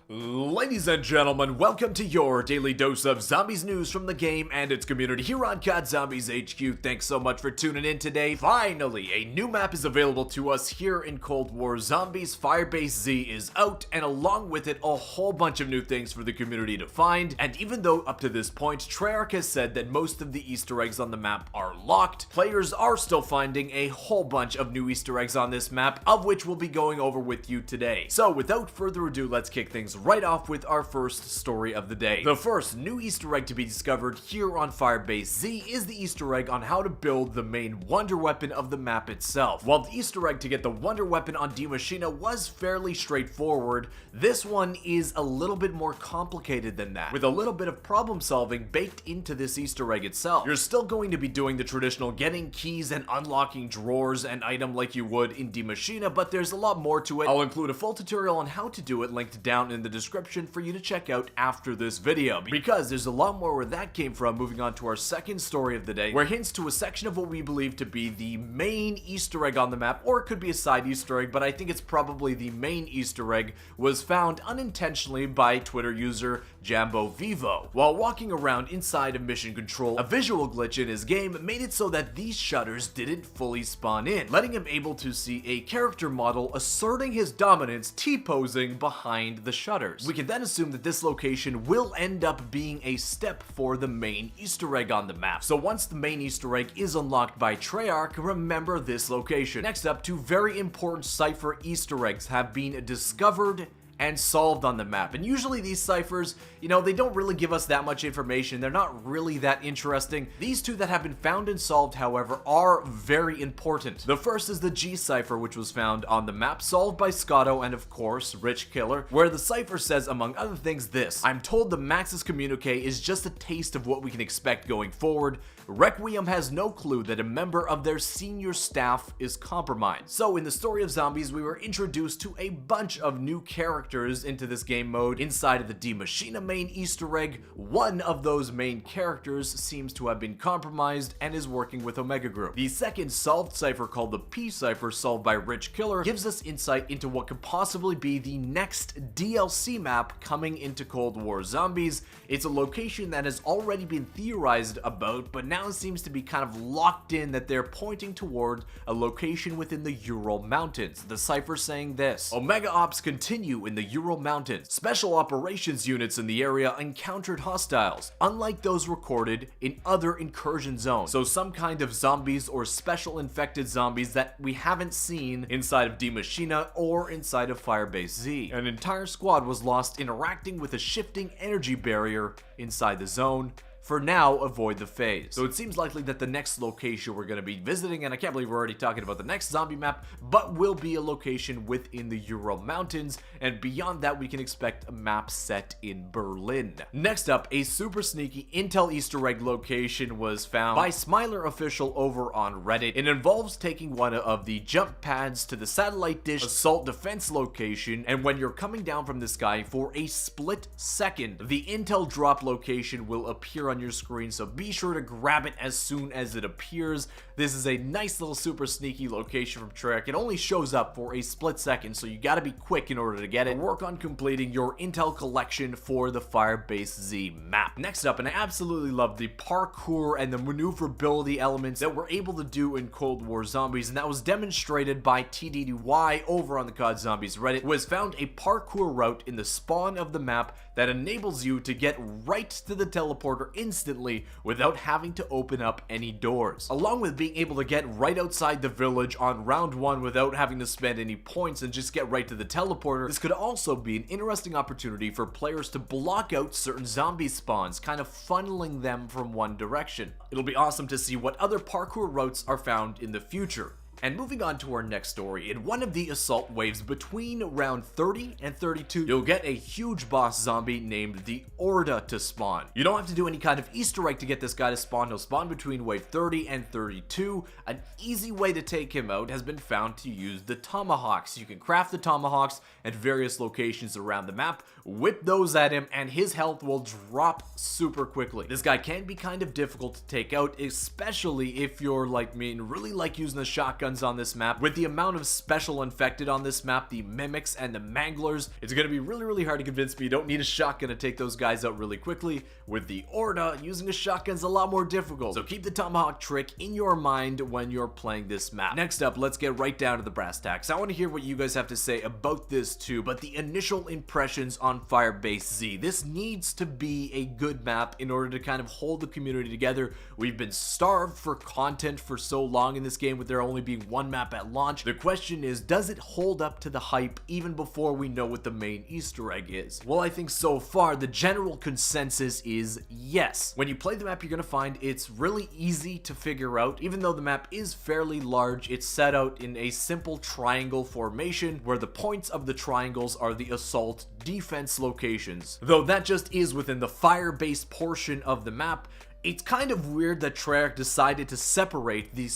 Ladies and gentlemen, welcome to your daily dose of zombies news from the game and its community here on COD Zombies HQ. Thanks so much for tuning in today. Finally, a new map is available to us here in Cold War Zombies. Firebase Z is out, and along with it, a whole bunch of new things for the community to find. And even though up to this point, Treyarch has said that most of the Easter eggs on the map are locked, players are still finding a whole bunch of new Easter eggs on this map, of which we'll be going over with you today. So without further ado, let's kick things right off with our first story of the day. The first new Easter egg to be discovered here on Firebase Z is the Easter egg on how to build the main wonder weapon of the map itself. While the Easter egg to get the wonder weapon on Die Maschine was fairly straightforward, this one is a little bit more complicated than that, with a little bit of problem solving baked into this Easter egg itself. You're still going to be doing the traditional getting keys and unlocking drawers and item like you would in Die Maschine, but there's a lot more to it. I'll include a full tutorial on how to do it linked down in the description for you to check out after this video, because there's a lot more where that came from. Moving on to our second story of the day, where hints to a section of what we believe to be the main Easter egg on the map, or it could be a side Easter egg, but I think it's probably the main Easter egg, was found unintentionally by Twitter user Jambo Vivo. While walking around inside of Mission Control, a visual glitch in his game made it so that these shutters didn't fully spawn in, letting him able to see a character model asserting his dominance T-posing behind the shutters. We can then assume that this location will end up being a step for the main Easter egg on the map. So once the main Easter egg is unlocked by Treyarch, remember this location. Next up, two very important Cypher Easter eggs have been discovered and solved on the map. And usually these ciphers, they don't really give us that much information. They're not really that interesting. These two that have been found and solved, however, are very important. The first is the G cipher, which was found on the map, solved by Scotto and of course Rich Killer, where the cipher says, among other things, this: "I'm told the Max's communique is just a taste of what we can expect going forward. Requiem has no clue that a member of their senior staff is compromised." So in the story of zombies, we were introduced to a bunch of new characters into this game mode inside of the Die Maschine main Easter egg. One of those main characters seems to have been compromised and is working with Omega Group. The second solved cipher, called the P cipher, solved by Rich Killer, gives us insight into what could possibly be the next DLC map coming into Cold War Zombies. It's a location that has already been theorized about, but now seems to be kind of locked in, that they're pointing toward a location within the Ural Mountains. The cipher saying this: "Omega Ops continue in the Ural Mountains. Special operations units in the area encountered hostiles, unlike those recorded in other incursion zones." So some kind of zombies or special infected zombies that we haven't seen inside of Die Maschine or inside of Firebase Z. An entire squad was lost interacting with a shifting energy barrier inside the zone. For now, avoid the phase. So it seems likely that the next location we're going to be visiting, and I can't believe we're already talking about the next zombie map, but will be a location within the Ural Mountains, and beyond that we can expect a map set in Berlin. Next up, a super sneaky intel Easter egg location was found by Smiler Official over on Reddit. It involves taking one of the jump pads to the satellite dish assault defense location, and when you're coming down from the sky for a split second, the intel drop location will appear on your screen, so be sure to grab it as soon as it appears. This is a nice little super sneaky location from Treyarch. It only shows up for a split second, so you gotta be quick in order to get it. Work on completing your intel collection for the Firebase Z map. Next up, and I absolutely love the parkour and the maneuverability elements that we're able to do in Cold War Zombies, and that was demonstrated by TDDY over on the COD Zombies Reddit, who has found a parkour route in the spawn of the map that enables you to get right to the teleporter instantly without having to open up any doors. Along with being able to get right outside the village on round 1 without having to spend any points and just get right to the teleporter, this could also be an interesting opportunity for players to block out certain zombie spawns, kind of funneling them from one direction. It'll be awesome to see what other parkour routes are found in the future. And moving on to our next story, in one of the assault waves between round 30 and 32, you'll get a huge boss zombie named the Orda to spawn. You don't have to do any kind of Easter egg to get this guy to spawn. He'll spawn between wave 30 and 32. An easy way to take him out has been found to use the tomahawks. You can craft the tomahawks at various locations around the map, whip those at him, and his health will drop super quickly. This guy can be kind of difficult to take out, especially if you're like me and really like using a shotgun shotguns on this map. With the amount of special infected on this map, the mimics and the manglers, it's going to be really hard to convince me you don't need a shotgun to take those guys out really quickly. With the Orda, using a shotgun's a lot more difficult, so keep the tomahawk trick in your mind when you're playing this map. Next up, let's get right down to the brass tacks. I want to hear what you guys have to say about this too, but the initial impressions on Firebase Z. This needs to be a good map in order to kind of hold the community together. We've been starved for content for so long in this game, with there only being one map at launch. The question is, does it hold up to the hype even before we know what the main Easter egg is? Well, I think so far the general consensus is yes. When you play the map, you're going to find it's really easy to figure out. Even though the map is fairly large, it's set out in a simple triangle formation where the points of the triangles are the assault defense locations. Though that just is within the fire-based portion of the map, it's kind of weird that Treyarch decided to separate the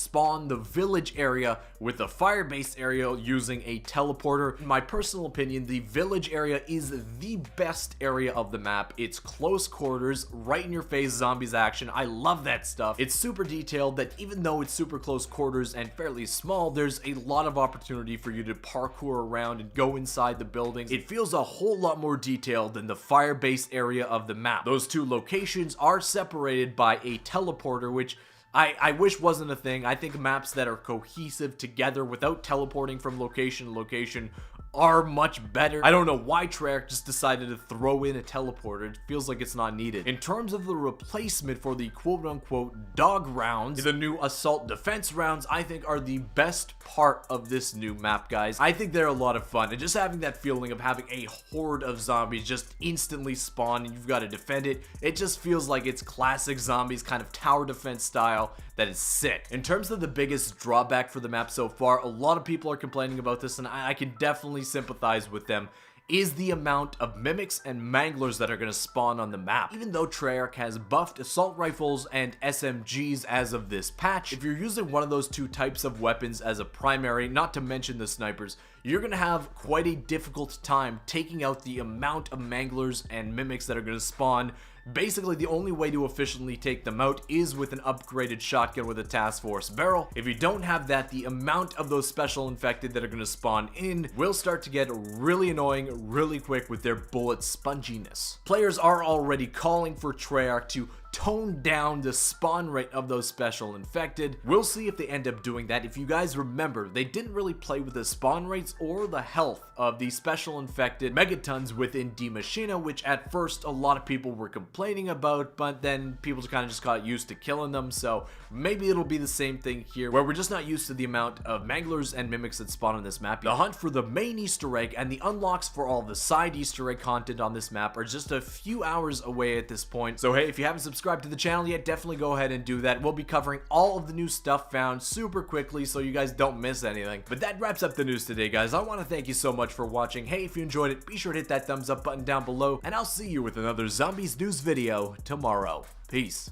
village area with the fire-based area using a teleporter. In my personal opinion, the village area is the best area of the map. It's close quarters, right in your face zombies action. I love that stuff. It's super detailed that even though it's super close quarters and fairly small, there's a lot of opportunity for you to parkour around and go inside the buildings. It feels a whole lot more detailed than the fire-based area of the map. Those two locations are separated by a teleporter, which I wish wasn't a thing. I think maps that are cohesive together without teleporting from location to location are much better. I don't know why Treyarch just decided to throw in a teleporter. It feels like it's not needed. In terms of the replacement for the quote-unquote dog rounds, the new assault defense rounds, I think are the best part of this new map, guys. I think they're a lot of fun, and just having that feeling of having a horde of zombies just instantly spawn and you've got to defend it, it just feels like it's classic zombies kind of tower defense style. That is sick. In terms of the biggest drawback for the map so far, a lot of people are complaining about this, and I can definitely sympathize with them, is the amount of mimics and manglers that are going to spawn on the map. Even though Treyarch has buffed assault rifles and SMGs as of this patch, if you're using one of those two types of weapons as a primary, not to mention the snipers, you're going to have quite a difficult time taking out the amount of manglers and mimics that are going to spawn. Basically, the only way to efficiently take them out is with an upgraded shotgun with a task force barrel. If you don't have that, the amount of those special infected that are going to spawn in will start to get really annoying really quick with their bullet sponginess. Players are already calling for Treyarch to tone down the spawn rate of those special infected. We'll see if they end up doing that. If you guys remember, they didn't really play with the spawn rates or the health of the special infected megatons within Die Maschine, which at first a lot of people were complaining about, but then people kind of just got used to killing them. So maybe it'll be the same thing here, where we're just not used to the amount of manglers and mimics that spawn on this map. The hunt for the main Easter egg and the unlocks for all the side Easter egg content on this map are just a few hours away at this point. So hey, if you haven't subscribed to the channel yet, definitely go ahead and do that. We'll be covering all of the new stuff found super quickly so you guys don't miss anything. But that wraps up the news today, guys. I want to thank you so much for watching. Hey, if you enjoyed it, be sure to hit that thumbs up button down below, and I'll see you with another Zombies news video tomorrow. Peace.